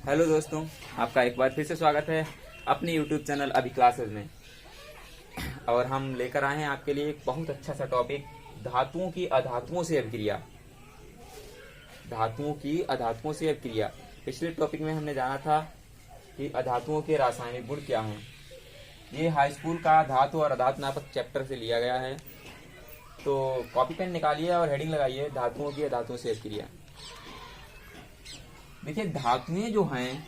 Hello दोस्तों, आपका एक बार फिर से स्वागत है अपने यूट्यूब चैनल अभी क्लासेस में। और हम लेकर आए हैं आपके लिए एक बहुत अच्छा सा टॉपिक, धातुओं की अधातुओं से अभिक्रिया। धातुओं की अधातुओं से अभिक्रिया। पिछले टॉपिक में हमने जाना था कि अधातुओं के रासायनिक गुण क्या हैं। ये हाई स्कूल का धातु और अधातु नापक चैप्टर से लिया गया है। तो कॉपी पेन निकालिए और हेडिंग लगाइए, धातुओं की अधातुओं से अभिक्रिया। देखिए, धातुएं जो हैं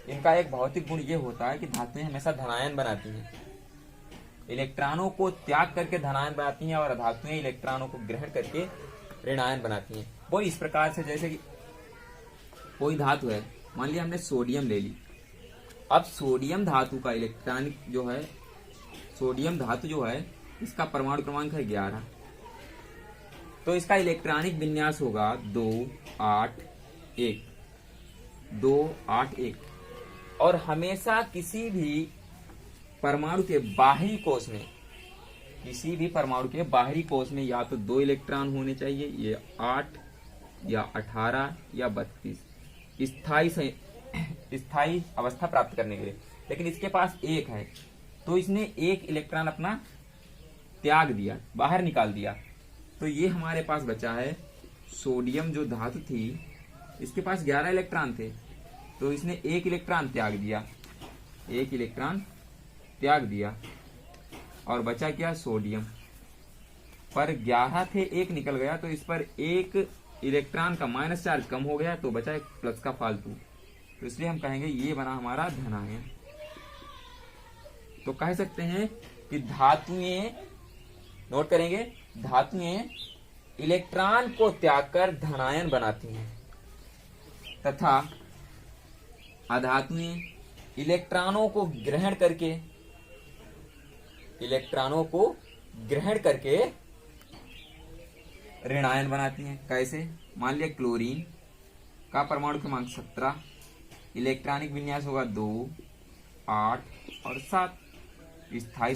इनका एक भौतिक गुण ये होता है कि धातुएं हमेशा धनायन बनाती हैं, इलेक्ट्रॉनों को त्याग करके धनायन बनाती हैं, और अधातुएं इलेक्ट्रॉनों को ग्रहण करके ऋणायन बनाती हैं। वो इस प्रकार से, जैसे कि कोई धातु है, मान लिया हमने सोडियम ले ली। अब सोडियम धातु का इलेक्ट्रॉनिक जो है, सोडियम धातु जो है इसका परमाणु क्रमांक है 11। तो इसका इलेक्ट्रॉनिक विन्यास होगा 281 281। और हमेशा किसी भी परमाणु के बाहरी कोश में, किसी भी परमाणु के बाहरी कोश में या तो 2 इलेक्ट्रॉन होने चाहिए, ये 8 या 18 या 32 स्थायी अवस्था प्राप्त करने के लिए। लेकिन इसके पास एक है, तो इसने एक इलेक्ट्रॉन अपना त्याग दिया, बाहर निकाल दिया। तो ये हमारे पास बचा है सोडियम जो धातु थी, इसके पास 11 इलेक्ट्रॉन थे, तो इसने एक इलेक्ट्रॉन त्याग दिया, एक इलेक्ट्रॉन त्याग दिया, और बचा क्या, सोडियम। पर 11 थे, एक निकल गया, तो इस पर एक इलेक्ट्रॉन का माइनस चार्ज कम हो गया, तो बचा एक प्लस का फालतू। तो इसलिए हम कहेंगे ये बना हमारा धनायन। तो कह सकते हैं कि धातुएं, नोट करेंगे, धातुएं इलेक्ट्रॉन को त्याग कर धनायन बनाती हैं, तथा अधातुएं इलेक्ट्रॉनों को ग्रहण करके ऋणायन बनाती हैं। कैसे? मान लिया क्लोरीन का परमाणु क्रमांक 17, इलेक्ट्रॉनिक विन्यास होगा 2, 8 और 7। स्थायी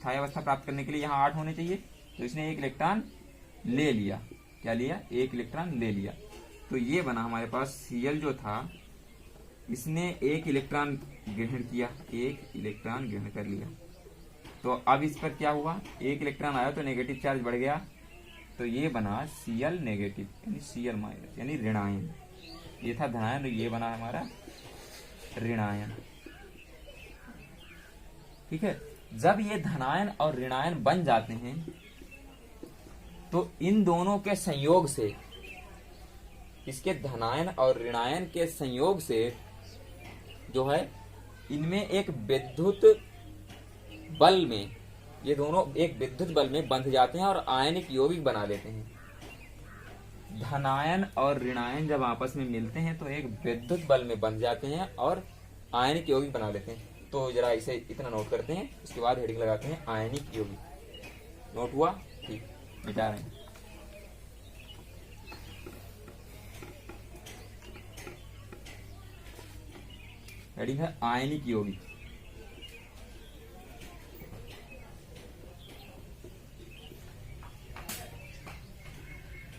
अवस्था प्राप्त करने के लिए यहाँ 8 होने चाहिए, तो इसने एक इलेक्ट्रॉन ले लिया। क्या लिया? एक इलेक्ट्रॉन ले लिया। तो ये बना हमारे पास Cl जो था, इसने एक इलेक्ट्रॉन ग्रहण किया, एक इलेक्ट्रॉन ग्रहण कर लिया। तो अब इस पर क्या हुआ, एक इलेक्ट्रॉन आया तो नेगेटिव चार्ज बढ़ गया, तो ये बना Cl नेगेटिव यानी Cl माइनस यानी ऋणायन। ये था धनायन, ये बना हमारा ऋणायन। ठीक है। जब ये धनायन और ऋणायन बन जाते हैं तो इन दोनों के संयोग से, इसके धनायन और ऋणायन के संयोग से जो है, इनमें एक विद्युत बल में, ये दोनों एक विद्युत बल में बंध जाते हैं और आयनिक यौगिक बना लेते हैं। धनायन और ऋणायन जब आपस में मिलते हैं तो एक विद्युत बल में बंध जाते हैं और आयनिक यौगिक बना लेते हैं। तो जरा इसे इतना नोट करते हैं, उसके बाद हेडिंग लगाते हैं आयनिक यौगिक। नोट हुआ? ठीक, मिटा रहे हैं। हेडिंग है आयनिक यौगिक।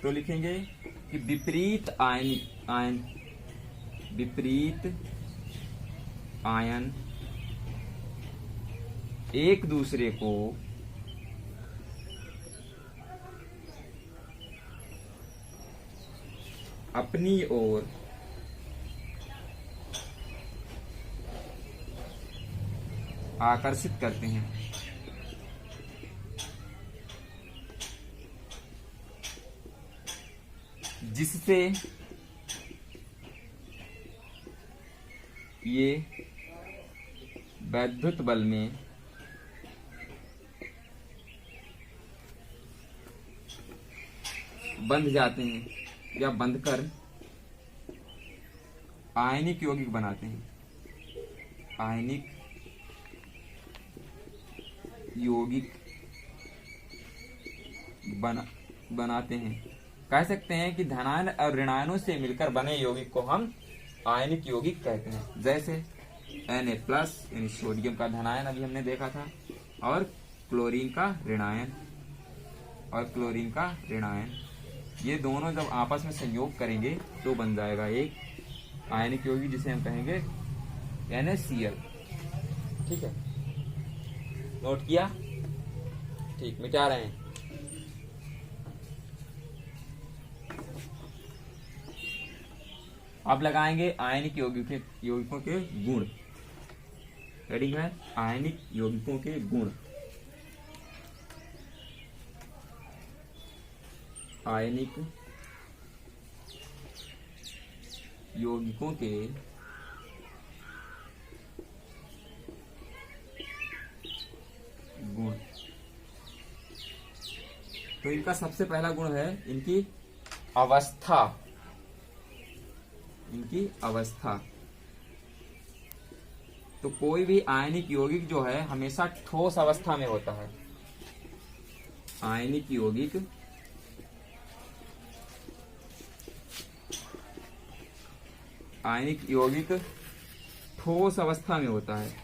तो लिखेंगे कि विपरीत आयन एक दूसरे को अपनी ओर आकर्षित करते हैं, जिससे ये विद्युत बल में बंध जाते हैं या बंधकर आयनिक यौगिक बनाते हैं, आयनिक यौगिक बनाते हैं। कह सकते हैं कि धनायन और ऋणायनों से मिलकर बने यौगिक को हम आयनिक यौगिक कहते हैं। जैसे Na+ यानी सोडियम का धनायन अभी हमने देखा था, और क्लोरीन का ऋणायन, ये दोनों जब आपस में संयोग करेंगे तो बन जाएगा एक आयनिक यौगिक जिसे हम कहेंगे NaCl। ठीक है, नोट किया? ठीक, मिटा रहे हैं। अब लगाएंगे आयनिक यौगिकों के गुण। रेडी है? आयनिक यौगिकों के गुण। आयनिक यौगिकों के गुण। तो इनका सबसे पहला गुण है इनकी अवस्था। इनकी अवस्था। तो कोई भी आयनिक यौगिक जो है हमेशा ठोस अवस्था में होता है। आयनिक यौगिक ठोस अवस्था में होता है।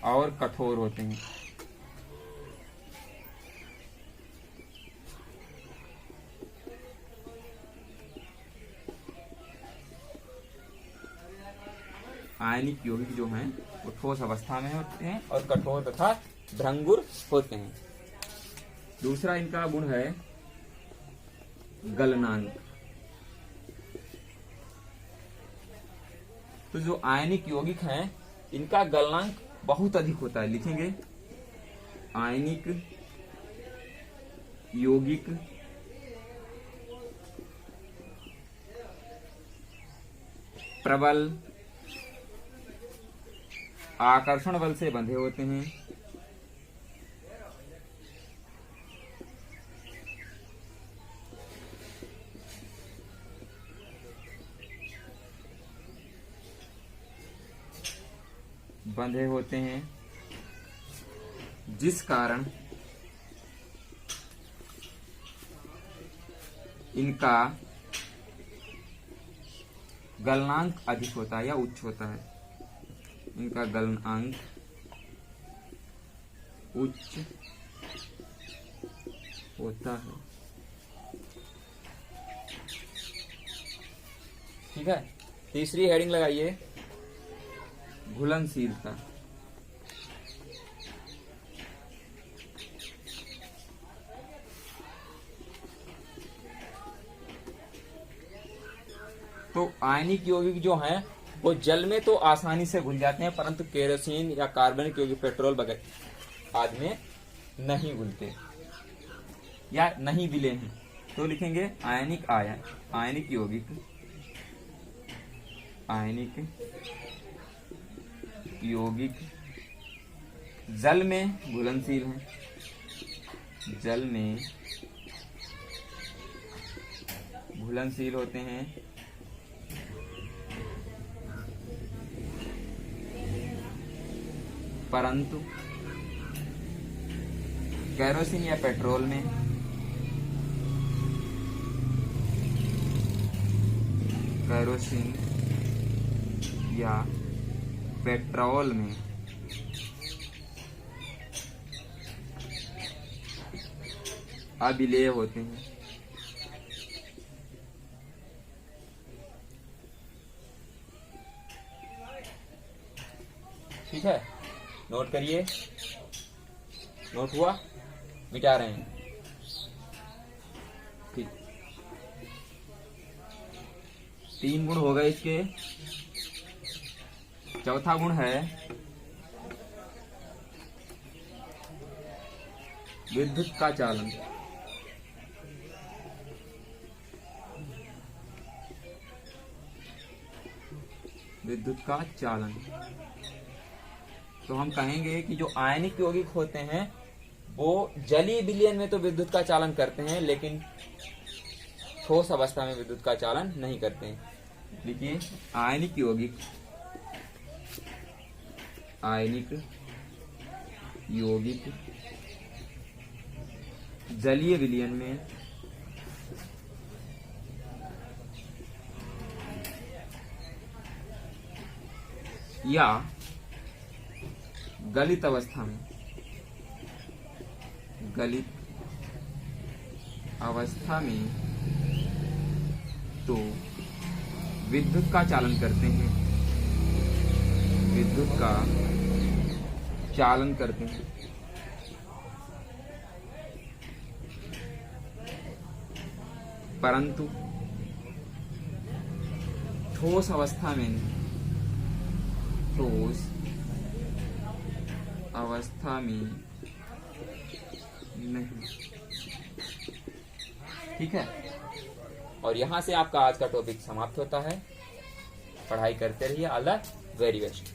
और कठोर होते हैं। आयनिक यौगिक जो हैं वो ठोस अवस्था में होते हैं और कठोर तथा भंगुर होते हैं। दूसरा इनका गुण है गलनांक। तो जो आयनिक यौगिक हैं इनका गलनांक बहुत अधिक होता है। लिखेंगे आयनिक यौगिक प्रबल आकर्षण बल से बंधे होते हैं। जिस कारण इनका गलनांक अधिक होता है या उच्च होता है। इनका गलनांक उच्च होता है। ठीक है, तीसरी हेडिंग लगाइए घुलनशीलता। तो आयनिक यौगिक जो हैं वो जल में तो आसानी से घुल जाते हैं, परंतु केरोसिन या कार्बनिक यौगिक पेट्रोल वगैरह आदि में नहीं घुलते या नहीं विलीन हैं। तो लिखेंगे आयनिक यौगिक जल में घुलनशील हैं। जल में घुलनशील होते हैं, परंतु केरोसिन या पेट्रोल में अविलेय होते हैं। ठीक है, नोट करिए। नोट हुआ? मिटा रहे हैं। ठीक, 3 गुण हो गए इसके। चौथा गुण है विद्युत का चालन। विद्युत का चालन। तो हम कहेंगे कि जो आयनिक यौगिक होते हैं वो जलीय विलयन में तो विद्युत का चालन करते हैं, लेकिन ठोस अवस्था में विद्युत का चालन नहीं करते हैं। देखिए आयनिक यौगिक जलीय विलयन में या गलित अवस्था में गलित अवस्था में तो विद्युत का चालन करते हैं, विद्युत का चालन करते हैं। परंतु ठोस अवस्था में नहीं, ठोस अवस्था में नहीं। ठीक है, और यहां से आपका आज का टॉपिक समाप्त होता है। पढ़ाई करते रहिए। All the very best.